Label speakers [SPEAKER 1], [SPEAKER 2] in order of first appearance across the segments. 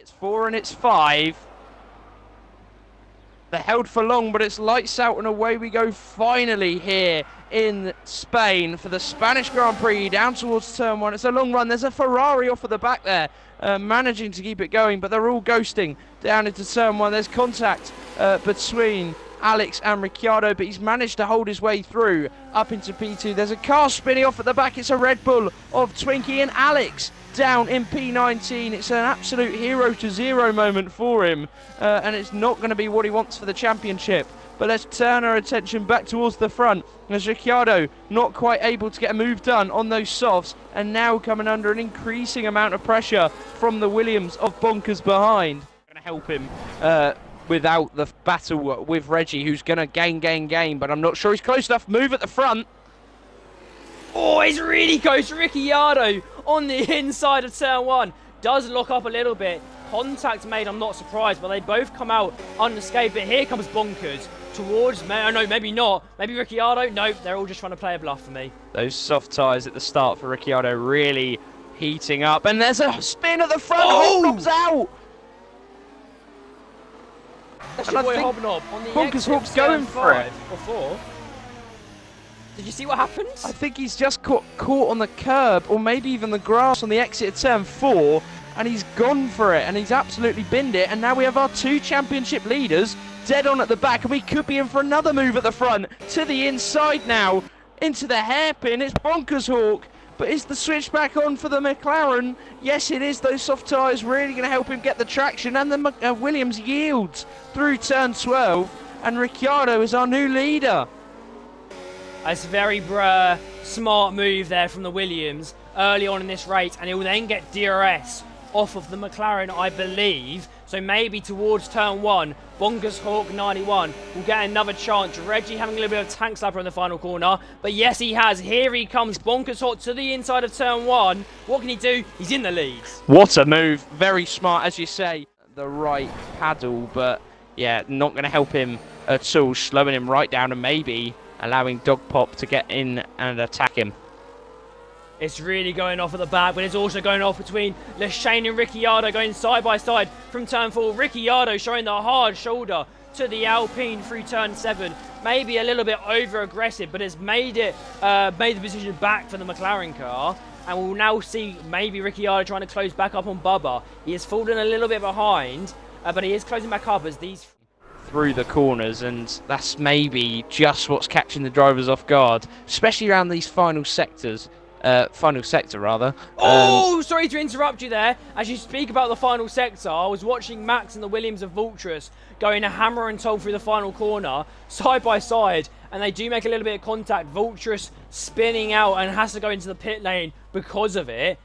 [SPEAKER 1] It's 4 and it's 5. They're held for long, but it's lights out and away we go finally here in Spain for the Spanish Grand Prix down towards turn 1. It's a long run. There's a Ferrari off at the back there, managing to keep it going, but they're all ghosting down into turn 1. There's contact between Alex and Ricciardo, but he's managed to hold his way through up into P2. There's a car spinning off at the back. It's a Red Bull of Twinkie and Alex down in P19. It's an absolute 0 to 0 moment for him, and it's not going to be what he wants for the championship. But let's turn our attention back towards the front as Ricciardo not quite able to get a move done on those softs, and now coming under an increasing amount of pressure from the Williams of Bonkers behind. Going to help him without the battle with Reggie, who's going to gain, but I'm not sure he's close enough. Move at the front.
[SPEAKER 2] Oh, it's really close. Ricciardo on the inside of turn 1. Does lock up a little bit. Contact made, I'm not surprised, but they both come out unscathed. But here comes Bonkers towards, no, maybe not. Maybe Ricciardo. No, they're all just trying to play a bluff for me.
[SPEAKER 1] Those soft tyres at the start for Ricciardo really heating up. And there's a spin at the front. Oh! Hobnob's out.
[SPEAKER 2] That's your boy Hobnob on the
[SPEAKER 1] Bonkers Hawk's going for it.
[SPEAKER 2] Or 4. Did you see what happened?
[SPEAKER 1] I think he's just caught on the curb, or maybe even the grass on the exit of turn 4, and he's gone for it, and he's absolutely binned it. And now we have our 2 championship leaders dead on at the back, and we could be in for another move at the front. To the inside now, into the hairpin. It's Bonkers Hawk, but is the switch back on for the McLaren? Yes, it is. Those soft tyres really going to help him get the traction, and the Williams yields through turn 12, and Ricciardo is our new leader.
[SPEAKER 2] It's a very smart move there from the Williams early on in this race, and it will then get DRS off of the McLaren, I believe. So maybe towards turn 1, Bonkers Hawk 91 will get another chance. Reggie having a little bit of tank slapper in the final corner, but yes, he has. Here he comes, Bonkers Hawk to the inside of turn 1. What can he do? He's in the lead.
[SPEAKER 1] What a move. Very smart, as you say. The right paddle, but yeah, not going to help him at all. Slowing him right down and maybe allowing Dog Pop to get in and attack him.
[SPEAKER 2] It's really going off at the back, but it's also going off between Leshane and Ricciardo going side by side from turn 4. Ricciardo showing the hard shoulder to the Alpine through turn 7. Maybe a little bit over aggressive, but has made the position back for the McLaren car. And we'll now see maybe Ricciardo trying to close back up on Bubba. He has fallen a little bit behind, but he is closing back up as these
[SPEAKER 1] through the corners, and that's maybe just what's catching the drivers off guard, especially around these final sectors. Final sector, rather.
[SPEAKER 2] Oh, sorry to interrupt you there. As you speak about the final sector, I was watching Max and the Williams of Vulturous going a hammer and toll through the final corner, side by side, and they do make a little bit of contact. Vulturous spinning out and has to go into the pit lane because of it,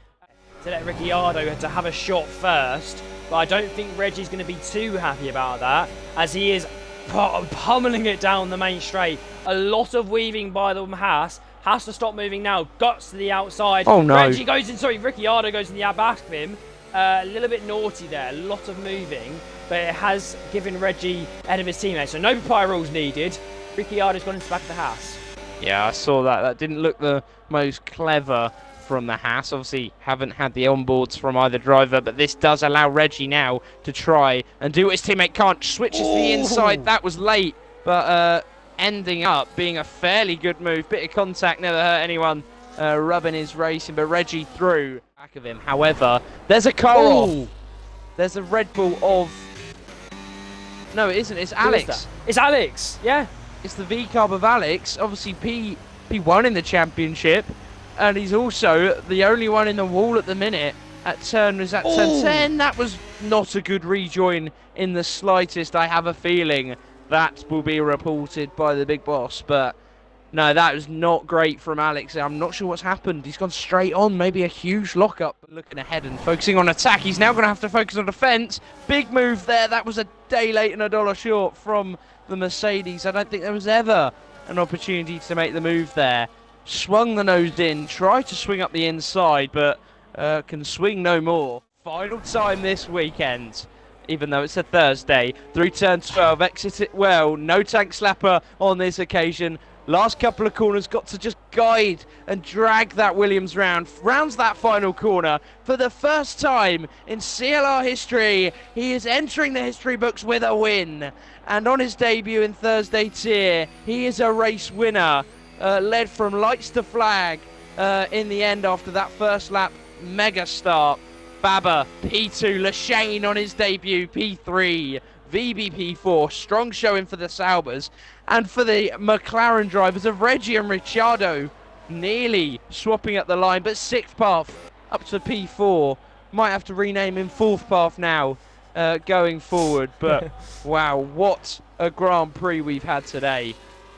[SPEAKER 2] to let Ricciardo to have a shot first. But I don't think Reggie's going to be too happy about that, as he is pummeling it down the main straight. A lot of weaving by the Haas. Has to stop moving now. Guts to the outside.
[SPEAKER 1] Oh no.
[SPEAKER 2] Ricciardo goes in the back of him. A little bit naughty there. A lot of moving. But it has given Reggie ahead of his teammates. So no papaya rules needed. Ricciardo's gone into the back of the Haas.
[SPEAKER 1] Yeah, I saw that. That didn't look the most clever from the Haas. Obviously, haven't had the onboards from either driver, but this does allow Reggie now to try and do what his teammate can't. Switches to the inside. That was late, but ending up being a fairly good move. Bit of contact, never hurt anyone. Rubbing his racing, but Reggie through back of him. However, there's a car off. There's a Red Bull of... No, it isn't. It's Alex.
[SPEAKER 2] It's Alex, yeah.
[SPEAKER 1] It's the V-carb of Alex. Obviously, P1 in the championship. And he's also the only one in the wall at the minute. Turn 10. That was not a good rejoin in the slightest. I have a feeling that will be reported by the big boss. But no, that was not great from Alex. I'm not sure what's happened. He's gone straight on. Maybe a huge lockup. Looking ahead and focusing on attack. He's now going to have to focus on defence. Big move there. That was a day late and $1 short from the Mercedes. I don't think there was ever an opportunity to make the move there. Swung the nose in, tried to swing up the inside, but can swing no more. Final time this weekend, even though it's a Thursday, through turn 12, exit it well, no tank slapper on this occasion. Last couple of corners, got to just guide and drag that Williams round. Rounds that final corner. For the first time in CLR history, he is entering the history books with a win. And on his debut in Thursday tier, he is a race winner. Led from lights to flag in the end after that first lap mega start. Baba, P2, Lashane on his debut, P3, VB P4, strong showing for the Saubers. And for the McLaren drivers of Reggie and Ricciardo, nearly swapping at the line, but sixth path up to P4. Might have to rename him fourth path now going forward. But wow, what a Grand Prix we've had today.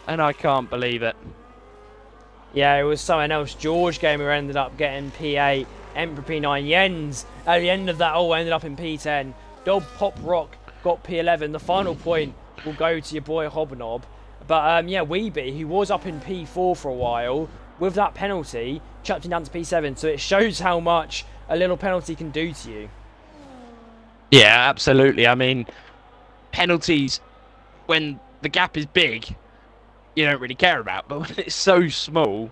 [SPEAKER 1] And I can't believe it.
[SPEAKER 2] Yeah, it was someone else. George Gamer ended up getting P8. Emperor P9. Jens, at the end of that all, ended up in P10. Dog Pop Rock got P11. The final point will go to your boy Hobnob. But yeah, Weeby, who was up in P4 for a while, with that penalty, chucked him down to P7. So it shows how much a little penalty can do to you.
[SPEAKER 1] Yeah, absolutely. I mean, penalties, when the gap is big, you don't really care about. But when it's so small,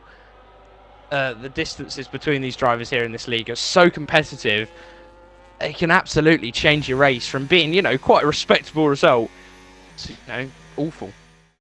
[SPEAKER 1] the distances between these drivers here in this league are so competitive, it can absolutely change your race from being, quite a respectable result to, awful.